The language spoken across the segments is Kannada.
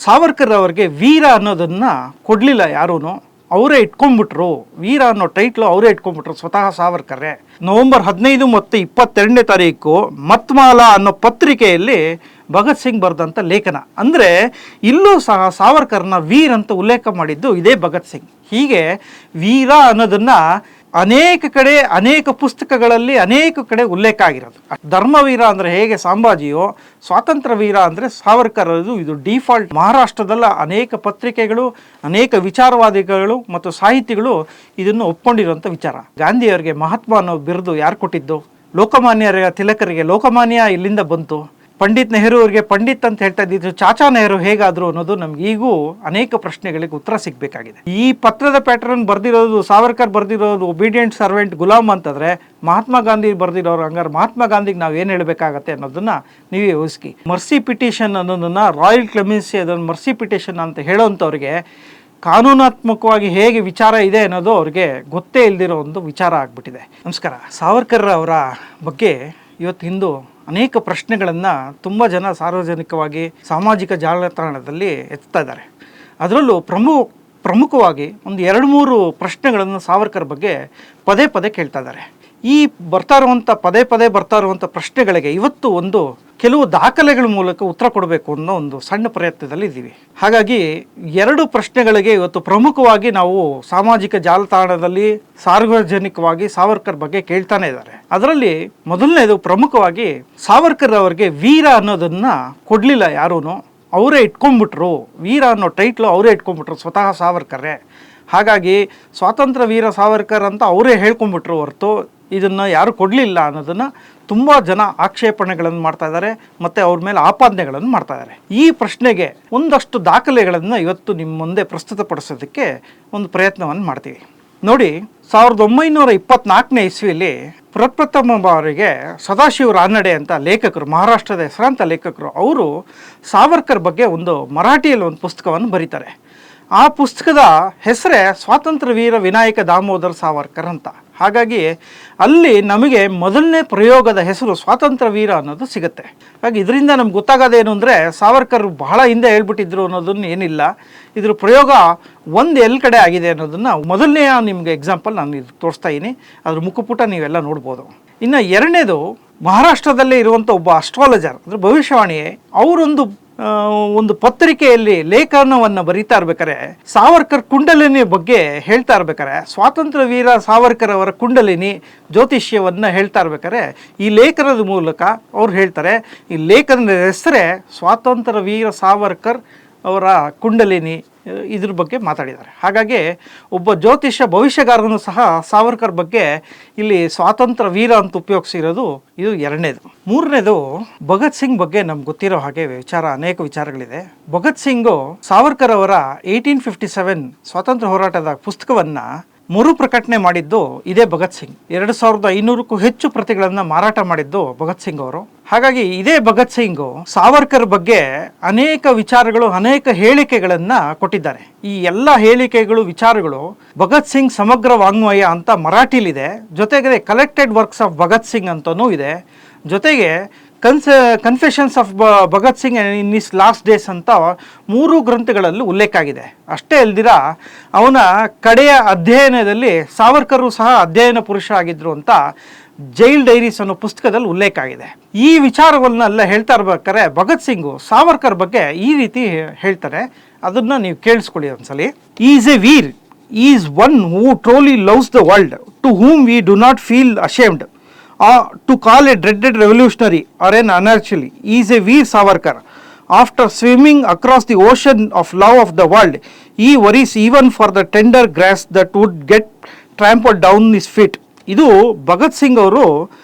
ಸಾವರ್ಕರ್ ಅವರಿಗೆ ವೀರ ಅನ್ನೋದನ್ನು ಕೊಡಲಿಲ್ಲ ಯಾರೂ, ಅವರೇ ಇಟ್ಕೊಂಡ್ಬಿಟ್ರು. ವೀರ ಅನ್ನೋ ಟೈಟ್ಲು ಅವರೇ ಇಟ್ಕೊಂಡ್ಬಿಟ್ರು ಸ್ವತಃ ಸಾವರ್ಕರೇ. ನವೆಂಬರ್ 15 ಮತ್ತು 22ನೇ ತಾರೀಕು ಮತ್ಮಾಲಾ ಅನ್ನೋ ಪತ್ರಿಕೆಯಲ್ಲಿ ಭಗತ್ ಸಿಂಗ್ ಬರೆದಂಥ ಲೇಖನ. ಅಂದರೆ ಇಲ್ಲೂ ಸಹ ಸಾವರ್ಕರ್ನ ವೀರ್ ಅಂತ ಉಲ್ಲೇಖ ಮಾಡಿದ್ದು ಇದೇ ಭಗತ್ ಸಿಂಗ್. ಹೀಗೆ ವೀರ ಅನ್ನೋದನ್ನು ಅನೇಕ ಕಡೆ ಅನೇಕ ಪುಸ್ತಕಗಳಲ್ಲಿ ಅನೇಕ ಕಡೆ ಉಲ್ಲೇಖ ಆಗಿರೋದು. ಧರ್ಮವೀರ ಅಂದರೆ ಹೇಗೆ ಸಂಭಾಜಿಯೋ, ಸ್ವಾತಂತ್ರ್ಯ ವೀರ ಅಂದರೆ ಸಾವರ್ಕರ್. ಇದು ಡಿಫಾಲ್ಟ್. ಮಹಾರಾಷ್ಟ್ರದಲ್ಲ ಅನೇಕ ಪತ್ರಿಕೆಗಳು, ಅನೇಕ ವಿಚಾರವಾದಿಗಳು ಮತ್ತು ಸಾಹಿತಿಗಳು ಇದನ್ನು ಒಪ್ಕೊಂಡಿರುವಂಥ ವಿಚಾರ. ಗಾಂಧಿಯವರಿಗೆ ಮಹಾತ್ಮ ಅನ್ನೋ ಬಿರುದು ಯಾರು ಕೊಟ್ಟಿದ್ದು? ಲೋಕಮಾನ್ಯರ ತಿಲಕರಿಗೆ ಲೋಕಮಾನ್ಯ ಇಲ್ಲಿಂದ ಬಂತು. ಪಂಡಿತ್ ನೆಹರು ಅವರಿಗೆ ಪಂಡಿತ್ ಅಂತ ಹೇಳ್ತಾ ಇದ್ದಿದ್ದು ಚಾಚಾ ನೆಹರು ಹೇಗಾದ್ರು ಅನ್ನೋದು ನಮ್ಗೆ ಈಗೂ ಅನೇಕ ಪ್ರಶ್ನೆಗಳಿಗೆ ಉತ್ತರ ಸಿಗಬೇಕಾಗಿದೆ. ಈ ಪತ್ರದ ಪ್ಯಾಟರ್ನ್ ಬರೆದಿರೋದು ಸಾವರ್ಕರ್ ಬರೆದಿರೋದು ಒಬಿಡಿಯಂಟ್ ಸರ್ವೆಂಟ್ ಗುಲಾಮ್ ಅಂತಂದರೆ, ಮಹಾತ್ಮ ಗಾಂಧಿ ಬರೆದಿರೋರು ಹಂಗಾರೆ ಮಹಾತ್ಮ ಗಾಂಧಿಗೆ ನಾವು ಏನು ಹೇಳಬೇಕಾಗತ್ತೆ ಅನ್ನೋದನ್ನು ನೀವೇ ಯೋಚಿಸಿ. ಮರ್ಸಿ ಪಿಟಿಷನ್ ಅನ್ನೋದನ್ನು ರಾಯಲ್ ಕ್ಲೆಮೆನ್ಸಿ ಅದನ್ನು ಮರ್ಸಿ ಪಿಟಿಷನ್ ಅಂತ ಹೇಳೋವಂಥವ್ರಿಗೆ ಕಾನೂನಾತ್ಮಕವಾಗಿ ಹೇಗೆ ವಿಚಾರ ಇದೆ ಅನ್ನೋದು ಅವ್ರಿಗೆ ಗೊತ್ತೇ ಇಲ್ದಿರೋ ಒಂದು ವಿಚಾರ ಆಗಿಬಿಟ್ಟಿದೆ. ನಮಸ್ಕಾರ. ಸಾವರ್ಕರ್ ಅವರ ಬಗ್ಗೆ ಇವತ್ತು ಹಿಂದೂ ಅನೇಕ ಪ್ರಶ್ನೆಗಳನ್ನು ತುಂಬ ಜನ ಸಾರ್ವಜನಿಕವಾಗಿ ಸಾಮಾಜಿಕ ಜಾಲತಾಣದಲ್ಲಿ ಎತ್ತಾ ಇದ್ದಾರೆ. ಅದರಲ್ಲೂ ಪ್ರಮುಖವಾಗಿ ಒಂದು 2-3 ಪ್ರಶ್ನೆಗಳನ್ನು ಸಾವರ್ಕರ್ ಬಗ್ಗೆ ಪದೇ ಪದೇ ಕೇಳ್ತಾ ಇದ್ದಾರೆ. ಈ ಬರ್ತಾ ಇರುವಂಥ ಪ್ರಶ್ನೆಗಳಿಗೆ ಇವತ್ತು ಕೆಲವು ದಾಖಲೆಗಳ ಮೂಲಕ ಉತ್ತರ ಕೊಡಬೇಕು ಅನ್ನೋ ಒಂದು ಸಣ್ಣ ಪ್ರಯತ್ನದಲ್ಲಿ ಇದ್ದೀವಿ. ಹಾಗಾಗಿ 2 ಪ್ರಶ್ನೆಗಳಿಗೆ ಇವತ್ತು ಪ್ರಮುಖವಾಗಿ ನಾವು ಸಾಮಾಜಿಕ ಜಾಲತಾಣದಲ್ಲಿ ಸಾರ್ವಜನಿಕವಾಗಿ ಸಾವರ್ಕರ್ ಬಗ್ಗೆ ಕೇಳ್ತಾನೆ ಇದ್ದಾರೆ. ಅದರಲ್ಲಿ ಮೊದಲನೇದು ಪ್ರಮುಖವಾಗಿ ಸಾವರ್ಕರ್ ಅವರಿಗೆ ವೀರ ಅನ್ನೋದನ್ನ ಕೊಡಲಿಲ್ಲ ಯಾರೂ, ಅವರೇ ಇಟ್ಕೊಂಡ್ಬಿಟ್ರು. ವೀರ ಅನ್ನೋ ಟೈಟ್ಲು ಅವರೇ ಇಟ್ಕೊಂಡ್ಬಿಟ್ರು ಸ್ವತಃ ಸಾವರ್ಕರೇ. ಹಾಗಾಗಿ ಸ್ವಾತಂತ್ರ್ಯ ವೀರ ಸಾವರ್ಕರ್ ಅಂತ ಅವರೇ ಹೇಳ್ಕೊಂಡ್ಬಿಟ್ರು ಹೊರತು ಇದನ್ನು ಯಾರು ಕೊಡಲಿಲ್ಲ ಅನ್ನೋದನ್ನು ತುಂಬ ಜನ ಆಕ್ಷೇಪಣೆಗಳನ್ನು ಮಾಡ್ತಾ ಇದ್ದಾರೆ ಮತ್ತು ಅವ್ರ ಮೇಲೆ ಆಪಾದನೆಗಳನ್ನು ಮಾಡ್ತಾ ಇದ್ದಾರೆ. ಈ ಪ್ರಶ್ನೆಗೆ ಒಂದಷ್ಟು ದಾಖಲೆಗಳನ್ನು ಇವತ್ತು ನಿಮ್ಮ ಮುಂದೆ ಪ್ರಸ್ತುತಪಡಿಸೋದಕ್ಕೆ ಒಂದು ಪ್ರಯತ್ನವನ್ನು ಮಾಡ್ತೀವಿ. ನೋಡಿ, 1924ನೇ ಇಸ್ವಿಯಲ್ಲಿ ಪ್ರಪ್ರಥಮ ಬಾರಿಗೆ ಸದಾಶಿವ ರಾನಡೆ ಅಂತ ಲೇಖಕರು, ಮಹಾರಾಷ್ಟ್ರದ ಹೆಸರಾಂತ ಲೇಖಕರು, ಅವರು ಸಾವರ್ಕರ್ ಬಗ್ಗೆ ಮರಾಠಿಯಲ್ಲಿ ಒಂದು ಪುಸ್ತಕವನ್ನು ಬರೀತಾರೆ. ಆ ಪುಸ್ತಕದ ಹೆಸರೇ ಸ್ವಾತಂತ್ರ್ಯ ವೀರ ವಿನಾಯಕ ದಾಮೋದರ್ ಸಾವರ್ಕರ್ ಅಂತ. ಹಾಗಾಗಿ ಅಲ್ಲಿ ನಮಗೆ ಮೊದಲನೇ ಪ್ರಯೋಗದ ಹೆಸರು ಸ್ವಾತಂತ್ರ್ಯ ವೀರ ಅನ್ನೋದು ಸಿಗುತ್ತೆ. ಹಾಗಾಗಿ ಇದರಿಂದ ನಮ್ಗೆ ಗೊತ್ತಾಗೋದೇನು ಅಂದರೆ ಸಾವರ್ಕರ್ ಬಹಳ ಹಿಂದೆ ಹೇಳ್ಬಿಟ್ಟಿದ್ರು ಅನ್ನೋದನ್ನು ಏನಿಲ್ಲ. ಇದ್ರ ಪ್ರಯೋಗ ಎಲ್ಲಿ ಕಡೆ ಆಗಿದೆ ಅನ್ನೋದನ್ನು ಮೊದಲನೆಯ ನಿಮಗೆ ಎಕ್ಸಾಂಪಲ್ ನಾನು ಇದು ತೋರಿಸ್ತಾ ಇದ್ದೀನಿ. ಅದ್ರ ಮುಖಪುಟ ನೀವೆಲ್ಲ ನೋಡ್ಬೋದು. ಇನ್ನು ಎರಡನೇದು, ಮಹಾರಾಷ್ಟ್ರದಲ್ಲೇ ಇರುವಂಥ ಒಬ್ಬ ಅಸ್ಟ್ರಾಲಜರ್ ಅಂದರೆ ಭವಿಷ್ಯವಾಣಿಯೇ, ಒಂದು ಪತ್ರಿಕೆಯಲ್ಲಿ ಲೇಖನವನ್ನು ಬರೀತಾ ಇರ್ಬೇಕಾರೆ ಸಾವರ್ಕರ್ ಕುಂಡಲಿನಿ ಬಗ್ಗೆ ಹೇಳ್ತಾ ಇರ್ಬೇಕಾರೆ, ಸ್ವಾತಂತ್ರ್ಯ ವೀರ ಸಾವರ್ಕರ್ ಅವರ ಕುಂಡಲಿನಿ ಜ್ಯೋತಿಷ್ಯವನ್ನು ಹೇಳ್ತಾ ಇರ್ಬೇಕಾರೆ ಈ ಲೇಖನದ ಮೂಲಕ ಅವ್ರು ಹೇಳ್ತಾರೆ, ಈ ಲೇಖನದ ಹೆಸರೇ ಸ್ವಾತಂತ್ರ್ಯ ವೀರ ಸಾವರ್ಕರ್ ಅವರ ಕುಂಡಲಿನಿ, ಇದ್ರ ಬಗ್ಗೆ ಮಾತಾಡಿದ್ದಾರೆ. ಹಾಗಾಗಿ ಒಬ್ಬ ಜ್ಯೋತಿಷ್ಯ ಭವಿಷ್ಯಗಾರನು ಸಹ ಸಾವರ್ಕರ್ ಬಗ್ಗೆ ಇಲ್ಲಿ ಸ್ವಾತಂತ್ರ್ಯ ವೀರ ಅಂತ ಉಪಯೋಗಿಸಿರೋದು ಇದು ಎರಡನೇದು. ಮೂರನೇದು, ಭಗತ್ ಸಿಂಗ್ ಬಗ್ಗೆ ನಮ್ಗೆ ಗೊತ್ತಿರೋ ಹಾಗೆ ಅನೇಕ ವಿಚಾರಗಳಿದೆ. ಭಗತ್ ಸಿಂಗು ಸಾವರ್ಕರ್ ಅವರ 1857 ಸ್ವಾತಂತ್ರ್ಯ ಹೋರಾಟದ ಪುಸ್ತಕವನ್ನು ಮರುಪ್ರಕಟಣೆ ಮಾಡಿದ್ದು ಇದೇ ಭಗತ್ ಸಿಂಗ್. 2500ಕ್ಕೂ ಹೆಚ್ಚು ಪ್ರತಿಗಳನ್ನು ಮಾರಾಟ ಮಾಡಿದ್ದು ಭಗತ್ ಸಿಂಗ್ ಅವರು. ಹಾಗಾಗಿ ಇದೇ ಭಗತ್ ಸಿಂಗು ಸಾವರ್ಕರ್ ಬಗ್ಗೆ ಅನೇಕ ವಿಚಾರಗಳು, ಅನೇಕ ಹೇಳಿಕೆಗಳನ್ನು ಕೊಟ್ಟಿದ್ದಾರೆ. ಈ ಎಲ್ಲ ಹೇಳಿಕೆಗಳು, ವಿಚಾರಗಳು ಭಗತ್ ಸಿಂಗ್ ಸಮಗ್ರ ವಾಂಗ್ಮಯ ಅಂತ ಮರಾಠಿಲಿದೆ. ಜೊತೆಗೆ collected works of Bhagat Singh ಅಂತಲೂ ಇದೆ. ಜೊತೆಗೆ confessions of Bhagat Singh in his last days ಅಂತ 3 ಗ್ರಂಥಗಳಲ್ಲಿ ಉಲ್ಲೇಖ ಆಗಿದೆ. ಅಷ್ಟೇ ಅಲ್ದಿರ ಅವನ ಕಡೆಯ ಅಧ್ಯಯನದಲ್ಲಿ ಸಾವರ್ಕರು ಸಹ ಅಧ್ಯಯನ ಪುರುಷ ಆಗಿದ್ರು ಅಂತ ಜೈಲ್ ಡೈರೀಸ್ ಅನ್ನೋ ಪುಸ್ತಕದಲ್ಲಿ ಉಲ್ಲೇಖ ಆಗಿದೆ. ಈ ವಿಚಾರಗಳನ್ನೆಲ್ಲ ಹೇಳ್ತಾ ಇರ್ಬೇಕಾದ್ರೆ ಭಗತ್ ಸಿಂಗು ಸಾವರ್ಕರ್ ಬಗ್ಗೆ ಈ ರೀತಿ ಹೇಳ್ತಾರೆ. ಅದನ್ನು ನೀವು ಕೇಳಿಸ್ಕೊಳ್ಳಿ ಒಂದ್ಸಲಿ. Is a veer, is one who truly loves the world, to whom we do not feel ashamed to call a dreaded revolutionary or an anarchist. He is a Veer Savarkar. After swimming across the ocean of love of the world, he worries even for the tender grass that would get trampled down his feet. ಇದು ಭಗತ್ ಸಿಂಗ್ ಅವರು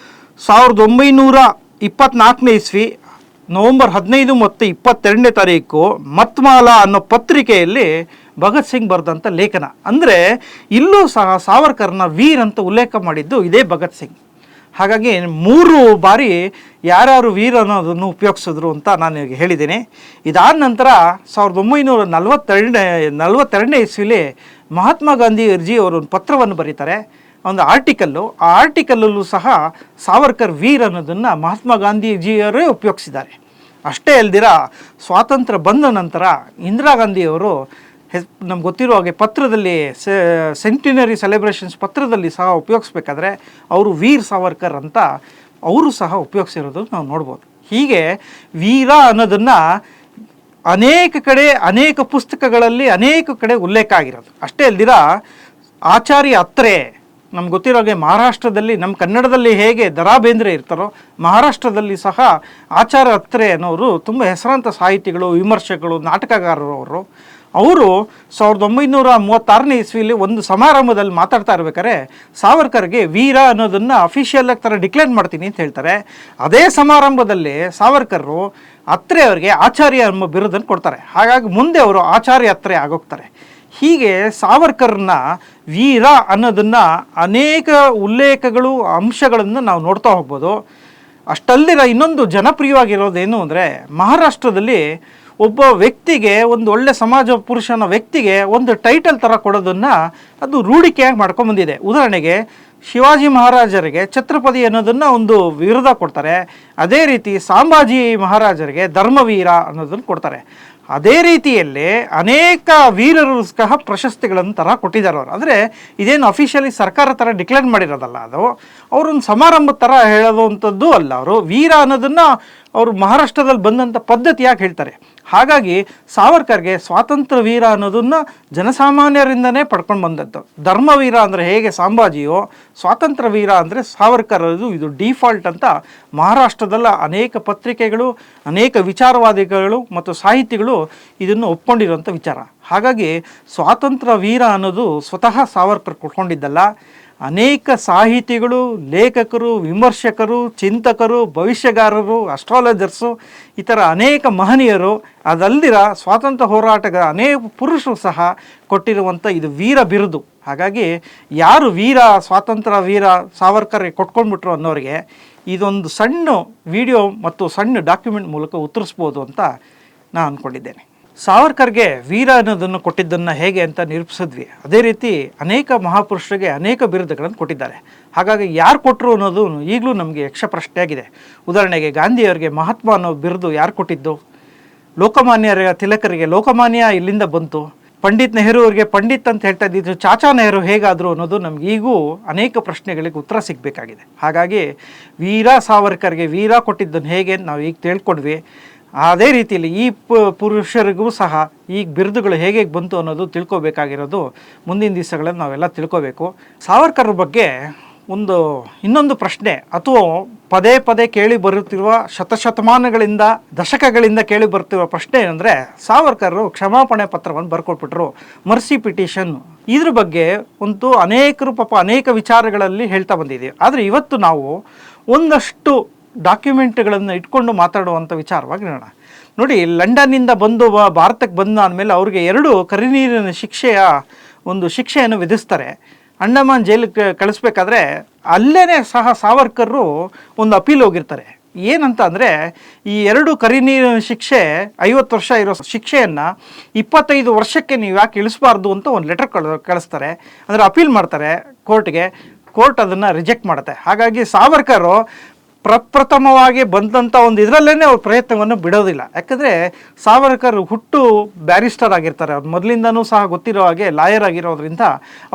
1924ನೇ ಇಸ್ವಿ ನವೆಂಬರ್ 15 ಮತ್ತು 22ನೇ ತಾರೀಕು ಮತ್ಮಾಲಾ ಅನ್ನೋ ಪತ್ರಿಕೆಯಲ್ಲಿ ಭಗತ್ ಸಿಂಗ್ ಬರೆದಂಥ ಲೇಖನ. ಅಂದರೆ ಇಲ್ಲೂ ಸಹ ಸಾವರ್ಕರ್ನ ವೀರ್ ಅಂತ ಉಲ್ಲೇಖ ಮಾಡಿದ್ದು ಇದೇ ಭಗತ್ ಸಿಂಗ್. ಹಾಗಾಗಿ 3 ಬಾರಿ ಯಾರ್ಯಾರು ವೀರ್ ಅನ್ನೋದನ್ನು ಉಪಯೋಗಿಸಿದ್ರು ಅಂತ ನಾನು ಹೇಳಿದ್ದೀನಿ. ಇದಾದ ನಂತರ 1942ನೇ ಇಸ್ವಿಲಿ ಮಹಾತ್ಮ ಗಾಂಧೀಜಿ ಅವರು ಒಂದು ಪತ್ರವನ್ನು ಬರೀತಾರೆ, ಒಂದು ಆರ್ಟಿಕಲ್ಲು. ಆ ಆರ್ಟಿಕಲ್ಲಲ್ಲೂ ಸಹ ಸಾವರ್ಕರ್ ವೀರ್ ಅನ್ನೋದನ್ನು ಮಹಾತ್ಮ ಗಾಂಧೀಜಿಯವರೇ ಉಪಯೋಗಿಸಿದ್ದಾರೆ. ಅಷ್ಟೇ ಅಲ್ದಿರ ಸ್ವಾತಂತ್ರ್ಯ ಬಂದ ನಂತರ ಇಂದಿರಾ ಗಾಂಧಿಯವರು ನಮ್ಗೆ ಗೊತ್ತಿರೋ ಹಾಗೆ ಪತ್ರದಲ್ಲಿ ಸೆಂಟಿನರಿ ಸೆಲೆಬ್ರೇಷನ್ಸ್ ಪತ್ರದಲ್ಲಿ ಸಹ ಉಪಯೋಗಿಸ್ಬೇಕಾದ್ರೆ ಅವರು ವೀರ್ ಸಾವರ್ಕರ್ ಅಂತ ಅವರು ಸಹ ಉಪಯೋಗಿಸಿರೋದು ನಾವು ನೋಡ್ಬೋದು. ಹೀಗೆ ವೀರ ಅನ್ನೋದನ್ನು ಅನೇಕ ಕಡೆ ಅನೇಕ ಪುಸ್ತಕಗಳಲ್ಲಿ ಅನೇಕ ಕಡೆ ಉಲ್ಲೇಖ ಆಗಿರೋದು. ಅಷ್ಟೇ ಅಲ್ದಿರ ಆಚಾರ್ಯ ಅತ್ರೆ ನಮ್ಗೆ ಗೊತ್ತಿರೋ ಹಾಗೆ ಮಹಾರಾಷ್ಟ್ರದಲ್ಲಿ, ನಮ್ಮ ಕನ್ನಡದಲ್ಲಿ ಹೇಗೆ ದ.ರಾ ಬೇಂದ್ರೆ ಇರ್ತಾರೋ, ಮಹಾರಾಷ್ಟ್ರದಲ್ಲಿ ಸಹ ಆಚಾರ್ಯ ಅತ್ರೆ ಅನ್ನೋರು ತುಂಬ ಹೆಸರಾಂತ ಸಾಹಿತಿಗಳು, ವಿಮರ್ಶಕರು, ನಾಟಕಗಾರರು ಅವರು 1936ನೇ ಇಸ್ವಿಯಲ್ಲಿ ಒಂದು ಸಮಾರಂಭದಲ್ಲಿ ಮಾತಾಡ್ತಾ ಇರ್ಬೇಕಾದ್ರೆ ಸಾವರ್ಕರ್ಗೆ ವೀರ ಅನ್ನೋದನ್ನು ಅಫಿಷಿಯಲ್ ಆಗಿ ಥರ ಡಿಕ್ಲೇರ್ ಮಾಡ್ತೀನಿ ಅಂತ ಹೇಳ್ತಾರೆ. ಅದೇ ಸಮಾರಂಭದಲ್ಲಿ ಸಾವರ್ಕರು ಅತ್ರೆ ಅವರಿಗೆ ಆಚಾರ್ಯ ಎಂಬ ಬಿರುದನ್ನು ಕೊಡ್ತಾರೆ. ಹಾಗಾಗಿ ಮುಂದೆ ಅವರು ಆಚಾರ್ಯ ಅತ್ರೆ ಆಗೋಗ್ತಾರೆ. ಹೀಗೆ ಸಾವರ್ಕರ್ನ ವೀರ ಅನ್ನೋದನ್ನು ಅನೇಕ ಉಲ್ಲೇಖಗಳು, ಅಂಶಗಳನ್ನು ನಾವು ನೋಡ್ತಾ ಹೋಗ್ಬೋದು. ಅಷ್ಟಲ್ದಿರ ಇನ್ನೊಂದು ಜನಪ್ರಿಯವಾಗಿರೋದೇನು ಅಂದರೆ, ಮಹಾರಾಷ್ಟ್ರದಲ್ಲಿ ಒಬ್ಬ ವ್ಯಕ್ತಿಗೆ, ಒಂದು ಒಳ್ಳೆ ಸಮಾಜ ಪುರುಷನ ವ್ಯಕ್ತಿಗೆ ಒಂದು ಟೈಟಲ್ ಥರ ಕೊಡೋದನ್ನು ಅದು ರೂಢಿಕೆಯಾಗಿ ಮಾಡ್ಕೊಂಬಂದಿದೆ. ಉದಾಹರಣೆಗೆ ಶಿವಾಜಿ ಮಹಾರಾಜರಿಗೆ ಛತ್ರಪತಿ ಅನ್ನೋದನ್ನು ಒಂದು ವಿರುದ್ಧ ಕೊಡ್ತಾರೆ. ಅದೇ ರೀತಿ ಸಂಭಾಜಿ ಮಹಾರಾಜರಿಗೆ ಧರ್ಮವೀರ ಅನ್ನೋದನ್ನು ಕೊಡ್ತಾರೆ. ಅದೇ ರೀತಿಯಲ್ಲಿ ಅನೇಕ ವೀರರು ಸಹ ಪ್ರಶಸ್ತಿಗಳನ್ನು ಥರ ಕೊಟ್ಟಿದ್ದಾರೆ ಅವರು. ಅಂದರೆ ಇದೇನು ಅಫಿಷಿಯಲಿ ಸರ್ಕಾರ ಥರ ಡಿಕ್ಲೇರ್ ಮಾಡಿರೋದಲ್ಲ, ಅದು ಅವರೊಂದು ಸಮಾರಂಭದ ಥರ ಹೇಳೋವಂಥದ್ದು ಅಲ್ಲ. ಅವರು ವೀರ ಅನ್ನೋದನ್ನು ಅವರು ಮಹಾರಾಷ್ಟ್ರದಲ್ಲಿ ಬಂದಂಥ ಪದ್ಧತಿಯಾಗಿ ಹೇಳ್ತಾರೆ. ಹಾಗಾಗಿ ಸಾವರ್ಕರ್ಗೆ ಸ್ವಾತಂತ್ರ್ಯ ವೀರ ಅನ್ನೋದನ್ನು ಜನಸಾಮಾನ್ಯರಿಂದನೇ ಪಡ್ಕೊಂಡು ಬಂದದ್ದು. ಧರ್ಮವೀರ ಅಂದರೆ ಹೇಗೆ ಸಂಭಾಜಿಯೋ, ಸ್ವಾತಂತ್ರ್ಯ ವೀರ ಅಂದರೆ ಸಾವರ್ಕರ್ ಅದು, ಇದು ಡಿಫಾಲ್ಟ್ ಅಂತ ಮಹಾರಾಷ್ಟ್ರದಲ್ಲ ಅನೇಕ ಪತ್ರಿಕೆಗಳು, ಅನೇಕ ವಿಚಾರವಾದಿಗಳು ಮತ್ತು ಸಾಹಿತಿಗಳು ಇದನ್ನು ಒಪ್ಕೊಂಡಿರುವಂಥ ವಿಚಾರ. ಹಾಗಾಗಿ ಸ್ವಾತಂತ್ರ್ಯ ವೀರ ಅನ್ನೋದು ಸ್ವತಃ ಸಾವರ್ಕರ್ ಕೊಟ್ಕೊಂಡಿದ್ದಲ್ಲ. ಅನೇಕ ಸಾಹಿತಿಗಳು, ಲೇಖಕರು, ವಿಮರ್ಶಕರು, ಚಿಂತಕರು, ಭವಿಷ್ಯಗಾರರು, ಅಸ್ಟ್ರಾಲಜರ್ಸು, ಈ ಥರ ಅನೇಕ ಮಹನೀಯರು, ಅದಲ್ದಿರ ಸ್ವಾತಂತ್ರ್ಯ ಹೋರಾಟಗಾರ ಅನೇಕ ಪುರುಷರು ಸಹ ಕೊಟ್ಟಿರುವಂಥ ಇದು ವೀರ ಬಿರುದು. ಹಾಗಾಗಿ ಯಾರು ವೀರ, ಸ್ವಾತಂತ್ರ್ಯ ವೀರ ಸಾವರ್ಕರ್ಗೆ ಕೊಟ್ಕೊಂಡ್ಬಿಟ್ರು ಅನ್ನೋರಿಗೆ ಇದೊಂದು ಸಣ್ಣ ವಿಡಿಯೋ ಮತ್ತು ಸಣ್ಣ ಡಾಕ್ಯುಮೆಂಟ್ ಮೂಲಕ ಉತ್ತರಿಸ್ಬೋದು ಅಂತ ನಾನು ಅಂದ್ಕೊಂಡಿದ್ದೇನೆ. ಸಾವರ್ಕರ್ಗೆ ವೀರ ಅನ್ನೋದನ್ನು ಕೊಟ್ಟಿದ್ದನ್ನು ಹೇಗೆ ಅಂತ ನಿರೂಪಿಸಿದ್ವಿ. ಅದೇ ರೀತಿ ಅನೇಕ ಮಹಾಪುರುಷರಿಗೆ ಅನೇಕ ಬಿರುದುಗಳನ್ನು ಕೊಟ್ಟಿದ್ದಾರೆ. ಹಾಗಾಗಿ ಯಾರು ಕೊಟ್ಟರು ಅನ್ನೋದು ಈಗಲೂ ನಮಗೆ ಯಕ್ಷ ಪ್ರಶ್ನೆಯಾಗಿದೆ. ಉದಾಹರಣೆಗೆ ಗಾಂಧಿಯವರಿಗೆ ಮಹಾತ್ಮ ಅನ್ನೋ ಬಿರುದು ಯಾರು ಕೊಟ್ಟಿದ್ದು? ಲೋಕಮಾನ್ಯರ ತಿಲಕರಿಗೆ ಲೋಕಮಾನ್ಯ ಇಲ್ಲಿಂದ ಬಂತು. ಪಂಡಿತ್ ನೆಹರು ಅವರಿಗೆ ಪಂಡಿತ್ ಅಂತ ಹೇಳ್ತಾ ಇದ್ದಿದ್ದು ಚಾಚಾ ನೆಹರು ಹೇಗಾದರು ಅನ್ನೋದು ನಮಗೀಗೂ ಅನೇಕ ಪ್ರಶ್ನೆಗಳಿಗೆ ಉತ್ತರ ಸಿಗಬೇಕಾಗಿದೆ. ಹಾಗಾಗಿ ವೀರ ಸಾವರ್ಕರ್ಗೆ ವೀರ ಕೊಟ್ಟಿದ್ದನ್ನು ಹೇಗೆ ಅಂತ ನಾವು ಈಗ ತಿಳ್ಕೊಂಡ್ವಿ. ಅದೇ ರೀತಿಯಲ್ಲಿ ಈ ಪುರುಷರಿಗೂ ಸಹ ಈ ಬಿರುದುಗಳು ಹೇಗೆ ಬಂತು ಅನ್ನೋದು ತಿಳ್ಕೊಬೇಕಾಗಿರೋದು ಮುಂದಿನ ದಿವಸಗಳಲ್ಲಿ ನಾವೆಲ್ಲ ತಿಳ್ಕೋಬೇಕು. ಸಾವರ್ಕರ್ ಬಗ್ಗೆ ಇನ್ನೊಂದು ಪ್ರಶ್ನೆ, ಅಥವಾ ಪದೇ ಪದೇ ಕೇಳಿ ಬರುತ್ತಿರುವ ಶತಶತಮಾನಗಳಿಂದ, ದಶಕಗಳಿಂದ ಕೇಳಿ ಬರ್ತಿರುವ ಪ್ರಶ್ನೆ ಏನಂದರೆ, ಸಾವರ್ಕರು ಕ್ಷಮಾಪಣೆ ಪತ್ರವನ್ನು ಬರ್ಕೊಟ್ಬಿಟ್ರು, ಮರ್ಸಿ ಪಿಟಿಷನ್. ಇದ್ರ ಬಗ್ಗೆ ಅನೇಕರು ಅನೇಕ ವಿಚಾರಗಳಲ್ಲಿ ಹೇಳ್ತಾ ಬಂದಿದ್ದೀವಿ. ಆದರೆ ಇವತ್ತು ನಾವು ಒಂದಷ್ಟು ಡಾಕ್ಯುಮೆಂಟ್ಗಳನ್ನು ಇಟ್ಕೊಂಡು ಮಾತಾಡುವಂಥ ವಿಚಾರವಾಗಿ ನೋಡಿ. ಲಂಡನ್ನಿಂದ ಬಂದು ಭಾರತಕ್ಕೆ ಬಂದ ಆದಮೇಲೆ ಅವ್ರಿಗೆ 2 ಕರಿನೀರಿನ ಶಿಕ್ಷೆಯನ್ನು ವಿಧಿಸ್ತಾರೆ. ಅಂಡಮಾನ್ ಜೈಲಿಗೆ ಕಳಿಸ್ಬೇಕಾದ್ರೆ ಅಲ್ಲೇ ಸಹ ಸಾವರ್ಕರು ಒಂದು ಅಪೀಲ್ ಹೋಗಿರ್ತಾರೆ. ಏನಂತ ಅಂದರೆ, ಈ 2 ಕರಿನೀರಿನ ಶಿಕ್ಷೆ 50 ವರ್ಷ ಇರೋ ಶಿಕ್ಷೆಯನ್ನು 25 ವರ್ಷಕ್ಕೆ ನೀವು ಯಾಕೆ ಇಳಿಸಬಾರ್ದು ಅಂತ ಒಂದು ಲೆಟರ್ ಕಳಿಸ್ತಾರೆ. ಅಂದರೆ ಅಪೀಲ್ ಮಾಡ್ತಾರೆ ಕೋರ್ಟ್ಗೆ. ಕೋರ್ಟ್ ಅದನ್ನು ರಿಜೆಕ್ಟ್ ಮಾಡುತ್ತೆ. ಹಾಗಾಗಿ ಸಾವರ್ಕರು ಪ್ರಪ್ರಥಮವಾಗಿ ಬಂದಂಥ ಒಂದು ಇದರಲ್ಲೇ ಅವ್ರ ಪ್ರಯತ್ನವನ್ನು ಬಿಡೋದಿಲ್ಲ. ಯಾಕಂದರೆ ಸಾವರ್ಕರ್ ಹುಟ್ಟು ಬ್ಯಾರಿಸ್ಟರ್ ಆಗಿರ್ತಾರೆ. ಅವ್ರು ಮೊದಲಿಂದನೂ ಸಹ ಗೊತ್ತಿರೋ ಹಾಗೆ ಲಾಯರ್ ಆಗಿರೋದ್ರಿಂದ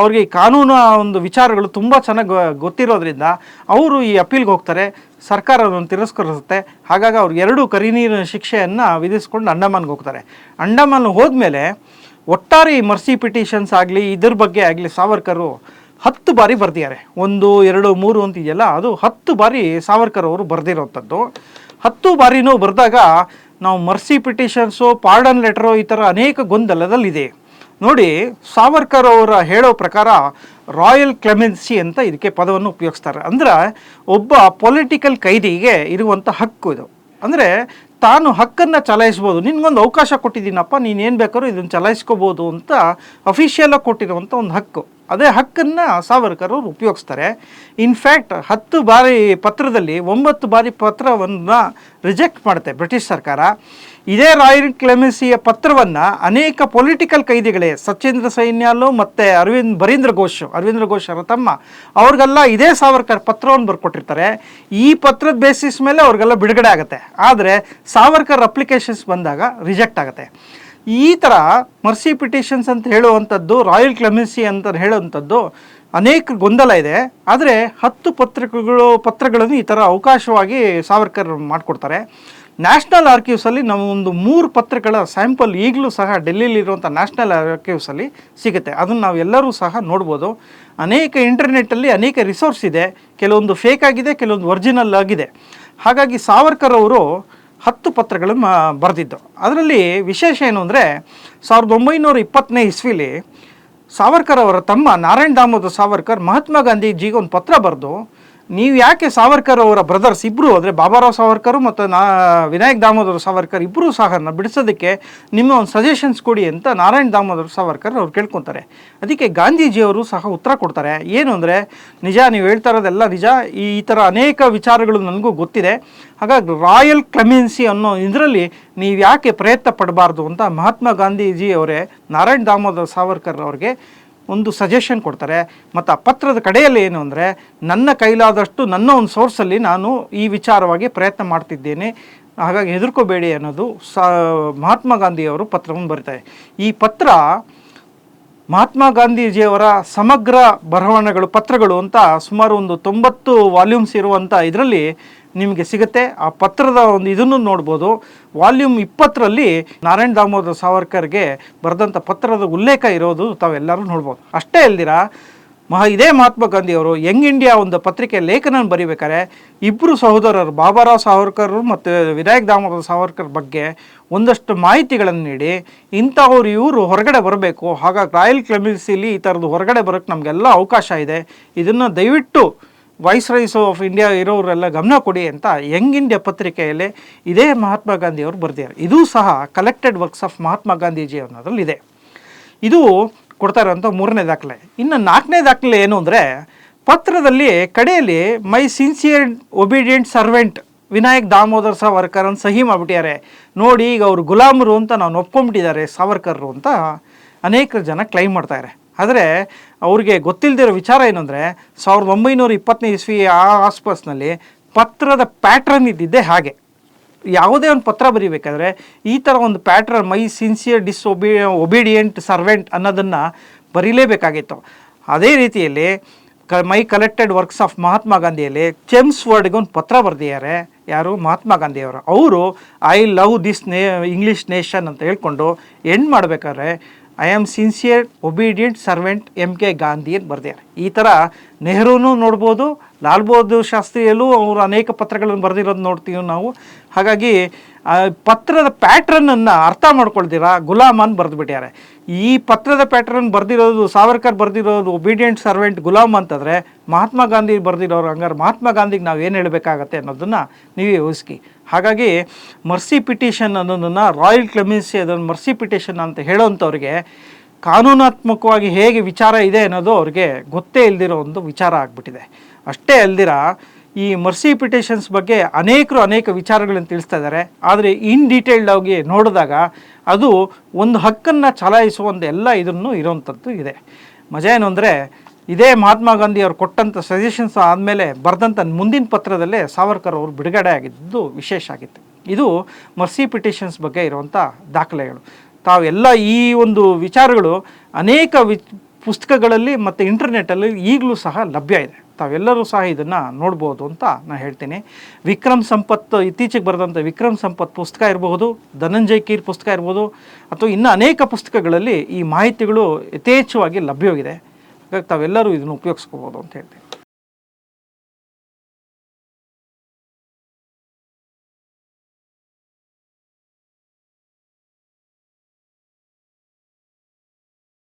ಅವ್ರಿಗೆ ಈ ಕಾನೂನು ಒಂದು ವಿಚಾರಗಳು ತುಂಬ ಚೆನ್ನಾಗಿ ಗೊತ್ತಿರೋದ್ರಿಂದ ಅವರು ಈ ಅಪೀಲ್ಗೆ ಹೋಗ್ತಾರೆ. ಸರ್ಕಾರ ಅದನ್ನು ತಿರಸ್ಕರಿಸುತ್ತೆ. ಹಾಗಾಗಿ ಅವ್ರು 2 ಕರಿನೀರಿನ ಶಿಕ್ಷೆಯನ್ನು ವಿಧಿಸ್ಕೊಂಡು ಅಂಡಮಾನ್ಗೆ ಹೋಗ್ತಾರೆ. ಅಂಡಮಾನ್ ಹೋದ್ಮೇಲೆ ಒಟ್ಟಾರೆ ಈ ಮರ್ಸಿ ಪಿಟಿಷನ್ಸ್ ಆಗಲಿ, ಇದ್ರ ಬಗ್ಗೆ ಆಗಲಿ ಸಾವರ್ಕರು 10 ಬಾರಿ ಬರೆದಿದ್ದಾರೆ. 1, 2, 3 ಅಂತಿದೆಯಲ್ಲ, ಅದು 10 ಬಾರಿ ಸಾವರ್ಕರ್ ಅವರು ಬರೆದಿರೋವಂಥದ್ದು. 10 ಬಾರಿನೂ ಬರೆದಾಗ ನಾವು ಮರ್ಸಿ ಪಿಟಿಷನ್ಸು, ಪಾರ್ಡನ್ ಲೆಟರು, ಈ ಥರ ಅನೇಕ ಗೊಂದಲದಲ್ಲಿದೆ. ನೋಡಿ, ಸಾವರ್ಕರ್ ಅವರ ಹೇಳೋ ಪ್ರಕಾರ ರಾಯಲ್ ಕ್ಲೆಮೆನ್ಸಿ ಅಂತ ಇದಕ್ಕೆ ಪದವನ್ನು ಉಪಯೋಗಿಸ್ತಾರೆ. ಅಂದರೆ ಒಬ್ಬ ಪೊಲಿಟಿಕಲ್ ಕೈದಿಗೆ ಇರುವಂಥ ಹಕ್ಕು ಇದು. ಅಂದರೆ ತಾನು ಹಕ್ಕನ್ನು ಚಲಾಯಿಸ್ಬೋದು, ನಿನ್ಗೊಂದು ಅವಕಾಶ ಕೊಟ್ಟಿದ್ದೀನಪ್ಪ, ನೀನೇನು ಬೇಕಾದ್ರೂ ಇದನ್ನು ಚಲಾಯಿಸ್ಕೋಬೋದು ಅಂತ ಅಫಿಷಿಯಲಾಗಿ ಕೊಟ್ಟಿರುವಂಥ ಒಂದು ಹಕ್ಕು. ಅದೇ ಹಕ್ಕನ್ನು ಸಾವರ್ಕರ್ ಅವರು ಉಪಯೋಗಿಸ್ತಾರೆ. ಇನ್ಫ್ಯಾಕ್ಟ್ 10 ಬಾರಿ ಪತ್ರದಲ್ಲಿ 9 ಬಾರಿ ಪತ್ರವನ್ನು ರಿಜೆಕ್ಟ್ ಮಾಡುತ್ತೆ ಬ್ರಿಟಿಷ್ ಸರ್ಕಾರ. ಇದೇ ರಾಯಲ್ ಕ್ಲೆಮೆನ್ಸಿಯ ಪತ್ರವನ್ನು ಅನೇಕ ಪೊಲಿಟಿಕಲ್ ಕೈದಿಗಳೇ ಸಚೇಂದ್ರ ಸೈನ್ಯಾಲು ಮತ್ತು ಅರವಿಂದ್ರ ಘೋಷ್ ಅವರ ತಮ್ಮ ಅವ್ರಿಗೆಲ್ಲ ಇದೇ ಸಾವರ್ಕರ್ ಪತ್ರವನ್ನು ಬರ್ಕೊಟ್ಟಿರ್ತಾರೆ. ಈ ಪತ್ರದ ಬೇಸಿಸ್ ಮೇಲೆ ಅವ್ರಿಗೆಲ್ಲ ಬಿಡುಗಡೆ ಆಗುತ್ತೆ. ಆದರೆ ಸಾವರ್ಕರ್ ಅಪ್ಲಿಕೇಶನ್ಸ್ ಬಂದಾಗ ರಿಜೆಕ್ಟ್ ಆಗುತ್ತೆ. ಈ ಥರ ಮರ್ಸಿ ಪಿಟಿಷನ್ಸ್ ಅಂತ ಹೇಳುವಂಥದ್ದು, ರಾಯಲ್ ಕ್ಲೆಮೆನ್ಸಿ ಅಂತ ಹೇಳುವಂಥದ್ದು ಅನೇಕ ಗೊಂದಲ ಇದೆ. ಆದರೆ 10 ಪತ್ರಗಳನ್ನು ಈ ಥರ ಅವಕಾಶವಾಗಿ ಸಾವರ್ಕರ್ ಮಾಡಿಕೊಡ್ತಾರೆ. ನ್ಯಾಷನಲ್ ಆರ್ಕೀವ್ಸಲ್ಲಿ ನಾವು ಒಂದು 3 ಪತ್ರಗಳ ಸ್ಯಾಂಪಲ್ ಈಗಲೂ ಸಹ ಡೆಲ್ಲಿಲಿರುವಂಥ ನ್ಯಾಷನಲ್ ಆರ್ಕೀವ್ಸಲ್ಲಿ ಸಿಗುತ್ತೆ. ಅದನ್ನು ನಾವು ಎಲ್ಲರೂ ಸಹ ನೋಡ್ಬೋದು. ಅನೇಕ ಇಂಟರ್ನೆಟ್ಟಲ್ಲಿ ಅನೇಕ ರಿಸೋರ್ಸ್ ಇದೆ. ಕೆಲವೊಂದು ಫೇಕ್ ಆಗಿದೆ, ಕೆಲವೊಂದು ಒರಿಜಿನಲ್ ಆಗಿದೆ. ಹಾಗಾಗಿ ಸಾವರ್ಕರ್ ಅವರು 10 ಪತ್ರಗಳನ್ನು ಬರೆದಿದ್ದು. ಅದರಲ್ಲಿ ವಿಶೇಷ ಏನು ಅಂದರೆ 1920ನೇ ಇಸ್ವಿಲಿ ಸಾವರ್ಕರ್ ಅವರ ತಮ್ಮ ನಾರಾಯಣ್ ದಾಮೋದರ್ ಸಾವರ್ಕರ್ ಮಹಾತ್ಮ ಗಾಂಧೀಜಿಗೆ ಒಂದು ಪತ್ರ ಬರೆದು, ನೀವು ಯಾಕೆ ಸಾವರ್ಕರ್ ಅವರ ಬ್ರದರ್ಸ್ ಇಬ್ಬರು ಅಂದರೆ ಬಾಬಾರಾವ್ ಸಾವರ್ಕರ್ ಮತ್ತು ವಿನಾಯಕ್ ದಾಮೋದರ್ ಸಾವರ್ಕರ್ ಇಬ್ಬರೂ ಸಹ ಬಿಡಿಸೋದಕ್ಕೆ ನಿಮ್ಮ ಒಂದು ಸಜೆಷನ್ಸ್ ಕೊಡಿ ಅಂತ ನಾರಾಯಣ್ ದಾಮೋದರ್ ಸಾವರ್ಕರ್ ಅವ್ರು ಕೇಳ್ಕೊತಾರೆ. ಅದಕ್ಕೆ ಗಾಂಧೀಜಿಯವರು ಸಹ ಉತ್ತರ ಕೊಡ್ತಾರೆ. ಏನು ಅಂದರೆ, ನಿಜ, ನೀವು ಹೇಳ್ತಾ ಇರೋದೆಲ್ಲ ನಿಜ, ಈ ಥರ ಅನೇಕ ವಿಚಾರಗಳು ನನಗೂ ಗೊತ್ತಿದೆ. ಹಾಗಾಗಿ ರಾಯಲ್ ಕ್ಲೆಮೆನ್ಸಿ ಅನ್ನೋ ಇದರಲ್ಲಿ ನೀವು ಯಾಕೆ ಪ್ರಯತ್ನ ಪಡಬಾರ್ದು ಅಂತ ಮಹಾತ್ಮ ಗಾಂಧೀಜಿ ಅವರೇ ನಾರಾಯಣ್ ದಾಮೋದರ್ ಸಾವರ್ಕರ್ ಅವ್ರಿಗೆ ಒಂದು ಸಜೆಷನ್ ಕೊಡ್ತಾರೆ. ಮತ್ತು ಆ ಪತ್ರದ ಕಡೆಯಲ್ಲಿ ಏನು ಅಂದರೆ, ನನ್ನ ಕೈಲಾದಷ್ಟು ನನ್ನ ಒಂದು ಸೋರ್ಸಲ್ಲಿ ನಾನು ಈ ವಿಚಾರವಾಗಿ ಪ್ರಯತ್ನ ಮಾಡ್ತಿದ್ದೇನೆ, ಹಾಗಾಗಿ ಹೆದರ್ಕೋಬೇಡಿ ಅನ್ನೋದು ಮಹಾತ್ಮ ಗಾಂಧಿಯವರು ಪತ್ರವನ್ನು ಬರೀತಾರೆ. ಈ ಪತ್ರ ಮಹಾತ್ಮ ಗಾಂಧೀಜಿಯವರ ಸಮಗ್ರ ಬರವಣಿಗೆಗಳು ಪತ್ರಗಳು ಅಂತ ಸುಮಾರು ಒಂದು 90 ವಾಲ್ಯೂಮ್ಸ್ ಇರುವಂಥ ಇದರಲ್ಲಿ ನಿಮಗೆ ಸಿಗುತ್ತೆ. ಆ ಪತ್ರದ ಒಂದು ಇದನ್ನು ನೋಡ್ಬೋದು. ವಾಲ್ಯೂಮ್ 20ರಲ್ಲಿ ನಾರಾಯಣ್ ದಾಮೋದರ್ ಸಾವರ್ಕರ್ಗೆ ಬರೆದಂಥ ಪತ್ರದ ಉಲ್ಲೇಖ ಇರೋದು ತಾವೆಲ್ಲರೂ ನೋಡ್ಬೋದು. ಅಷ್ಟೇ ಅಲ್ದಿರ ಇದೇ ಮಹಾತ್ಮ ಗಾಂಧಿಯವರು ಯಂಗ್ ಇಂಡಿಯಾ ಒಂದು ಪತ್ರಿಕೆ ಲೇಖನ ಬರೀಬೇಕಾದ್ರೆ ಇಬ್ಬರು ಸಹೋದರರು ಬಾಬಾರಾವ್ ಸಾವರ್ಕರ್ ಮತ್ತು ವಿನಾಯಕ್ ದಾಮೋದರ್ ಸಾವರ್ಕರ್ ಬಗ್ಗೆ ಒಂದಷ್ಟು ಮಾಹಿತಿಗಳನ್ನು ನೀಡಿ, ಇಂಥವ್ರು ಇವರು ಹೊರಗಡೆ ಬರಬೇಕು, ಹಾಗಾಗಿ ರಾಯಲ್ ಕ್ಲೆಮೆನ್ಸಿಲಿ ಈ ಥರದ್ದು ಹೊರಗಡೆ ಬರೋಕ್ಕೆ ನಮಗೆಲ್ಲ ಅವಕಾಶ ಇದೆ, ಇದನ್ನು ದಯವಿಟ್ಟು ವೈಸ್ ರೈಸ್ ಆಫ್ ಇಂಡಿಯಾ ಇರೋರೆಲ್ಲ ಗಮನ ಕೊಡಿ ಅಂತ ಯಂಗ್ ಇಂಡಿಯಾ ಪತ್ರಿಕೆಯಲ್ಲಿ ಇದೇ ಮಹಾತ್ಮ ಗಾಂಧಿಯವರು ಬರೆದಿದ್ದಾರೆ. ಇದೂ ಸಹ collected works of Mahatma Gandhiji ಅನ್ನೋದ್ರಲ್ಲಿ ಇದೆ. ಇದು ಕೊಡ್ತಾ ಇರೋಂಥ 3ನೇ ದಾಖಲೆ. ಇನ್ನು 4ನೇ ದಾಖಲೆ ಏನು ಅಂದರೆ, ಪತ್ರದಲ್ಲಿ ಕಡೆಯಲ್ಲಿ ಮೈ sincere obedient servant Vinayak Damodar Savarkar ಅಂತ ಸಹಿ ಮಾಡಿಬಿಟ್ಟಿದ್ದಾರೆ. ನೋಡಿ, ಈಗ ಅವರು ಗುಲಾಮರು ಅಂತ ನಾವು ಒಪ್ಕೊಂಡ್ಬಿಟ್ಟಿದ್ದಾರೆ ಸಾವರ್ಕರ್ರು ಅಂತ ಅನೇಕ ಜನ ಕ್ಲೈಮ್ ಮಾಡ್ತಾಯಿದ್ದಾರೆ. ಆದರೆ ಅವ್ರಿಗೆ ಗೊತ್ತಿಲ್ಲದಿರೋ ವಿಚಾರ ಏನು ಅಂದರೆ, 1920ನೇ ಇಸ್ವಿ ಆಸ್ಪಾಸ್ನಲ್ಲಿ ಪತ್ರದ ಪ್ಯಾಟ್ರನ್ ಇದ್ದಿದ್ದೆ ಹಾಗೆ. ಯಾವುದೇ ಒಂದು ಪತ್ರ ಬರೀಬೇಕಾದ್ರೆ ಈ ಥರ ಒಂದು ಪ್ಯಾಟ್ರನ್ ಮೈ ಸಿನ್ಸಿಯರ್ ಒಬಿಡಿಯೆಂಟ್ ಸರ್ವೆಂಟ್ ಅನ್ನೋದನ್ನು ಬರೀಲೇಬೇಕಾಗಿತ್ತು. ಅದೇ ರೀತಿಯಲ್ಲಿ ಮೈ ಕಲೆಕ್ಟೆಡ್ ವರ್ಕ್ಸ್ ಆಫ್ ಮಹಾತ್ಮ ಗಾಂಧಿಯಲ್ಲಿ ಚೆಮ್ಸ್ ವರ್ಡ್ಗೆ ಒಂದು ಪತ್ರ ಬರೆದಿದ್ದಾರೆ. ಯಾರು? ಮಹಾತ್ಮ ಗಾಂಧಿಯವರು. ಅವರು I love this English nation ಅಂತ ಹೇಳ್ಕೊಂಡು ಎಂಡ್ ಮಾಡಬೇಕಾದ್ರೆ I am sincere obedient servant MK Gandhi ಅಂತ ಬರ್ದಿದ್ದಾರೆ. ಈ ಥರ ನೆಹರೂನು ನೋಡ್ಬೋದು, ಲಾಲ್ ಬಹದ್ದೂರ್ ಶಾಸ್ತ್ರಿಯಲ್ಲೂ ಅವರು ಅನೇಕ ಪತ್ರಗಳನ್ನು ಬರೆದಿರೋದು ನೋಡ್ತೀವಿ ನಾವು. ಹಾಗಾಗಿ ಪತ್ರದ ಪ್ಯಾಟ್ರನನ್ನು ಅರ್ಥ ಮಾಡ್ಕೊಳ್ತೀರಾ ಗುಲಾಮನ್ ಬರೆದುಬಿಟ್ಟಾರೆ. ಈ ಪತ್ರದ ಪ್ಯಾಟ್ರನ್ ಬರೆದಿರೋದು ಸಾವರ್ಕರ್ ಬರೆದಿರೋದು ಒಬಿಡಿಯೆಂಟ್ ಸರ್ವೆಂಟ್ ಗುಲಾಮ್ ಅಂತಂದರೆ, ಮಹಾತ್ಮ ಗಾಂಧಿ ಬರೆದಿರೋರು ಹಂಗಾರೆ ಮಹಾತ್ಮ ಗಾಂಧಿಗೆ ನಾವು ಏನು ಹೇಳಬೇಕಾಗತ್ತೆ ಅನ್ನೋದನ್ನು ನೀವೇ ಯೋಚಿಸಿ. ಹಾಗಾಗಿ ಮರ್ಸಿ ಪಿಟಿಷನ್ ಅನ್ನೋದನ್ನು ರಾಯಲ್ ಕ್ಲೆಮೆನ್ಸಿ ಅದನ್ನು ಮರ್ಸಿ ಪಿಟಿಷನ್ ಅಂತ ಹೇಳೋವಂಥವ್ರಿಗೆ ಕಾನೂನಾತ್ಮಕವಾಗಿ ಹೇಗೆ ವಿಚಾರ ಇದೆ ಅನ್ನೋದು ಅವ್ರಿಗೆ ಗೊತ್ತೇ ಇಲ್ದಿರೋ ಒಂದು ವಿಚಾರ ಆಗಿಬಿಟ್ಟಿದೆ. ಅಷ್ಟೇ ಅಲ್ದಿರ ಈ ಮರ್ಸಿ ಪಿಟಿಷನ್ಸ್ ಬಗ್ಗೆ ಅನೇಕ ವಿಚಾರಗಳನ್ನು ತಿಳಿಸ್ತಾ ಇದ್ದಾರೆ. ಆದರೆ ಇನ್ ಡೀಟೇಲ್ಡ್ ಆಗಿ ನೋಡಿದಾಗ ಅದು ಒಂದು ಹಕ್ಕನ್ನು ಚಲಾಯಿಸುವಂಥ ಎಲ್ಲ ಇದನ್ನು ಇರೋವಂಥದ್ದು ಇದೆ. ಮಜಾ ಏನು ಅಂದರೆ, ಇದೇ ಮಹಾತ್ಮ ಗಾಂಧಿ ಅವರು ಕೊಟ್ಟಂಥ ಸಜೆಷನ್ಸ್ ಆದಮೇಲೆ ಬರೆದಂಥ ಮುಂದಿನ ಪತ್ರದಲ್ಲೇ ಸಾವರ್ಕರ್ ಅವರು ಬಿಡುಗಡೆ ಆಗಿದ್ದು ವಿಶೇಷ ಆಗಿತ್ತು. ಇದು ಮರ್ಸಿ ಪಿಟಿಷನ್ಸ್ ಬಗ್ಗೆ ಇರುವಂಥ ದಾಖಲೆಗಳು. ತಾವೆಲ್ಲ ಈ ಒಂದು ವಿಚಾರಗಳು ಅನೇಕ ಪುಸ್ತಕಗಳಲ್ಲಿ ಮತ್ತು ಇಂಟರ್ನೆಟ್ಟಲ್ಲಿ ಈಗಲೂ ಸಹ ಲಭ್ಯ ಇದೆ. ತಾವೆಲ್ಲರೂ ಸಹ ಇದನ್ನು ನೋಡ್ಬೋದು ಅಂತ ನಾನು ಹೇಳ್ತೀನಿ. ವಿಕ್ರಮ್ ಸಂಪತ್ ಇತ್ತೀಚೆಗೆ ಬರೆದಂಥ ವಿಕ್ರಮ್ ಸಂಪತ್ ಪುಸ್ತಕ ಇರಬಹುದು, ಧನಂಜಯ್ ಕೀರ್ ಪುಸ್ತಕ ಇರ್ಬೋದು, ಅಥವಾ ಇನ್ನೂ ಅನೇಕ ಪುಸ್ತಕಗಳಲ್ಲಿ ಈ ಮಾಹಿತಿಗಳು ಯಥೇಚ್ಛವಾಗಿ ಲಭ್ಯವಿದೆ. ಹಾಗಾಗಿ ತಾವೆಲ್ಲರೂ ಇದನ್ನು ಉಪಯೋಗಿಸ್ಕೋಬೋದು ಅಂತ ಹೇಳ್ತೀನಿ.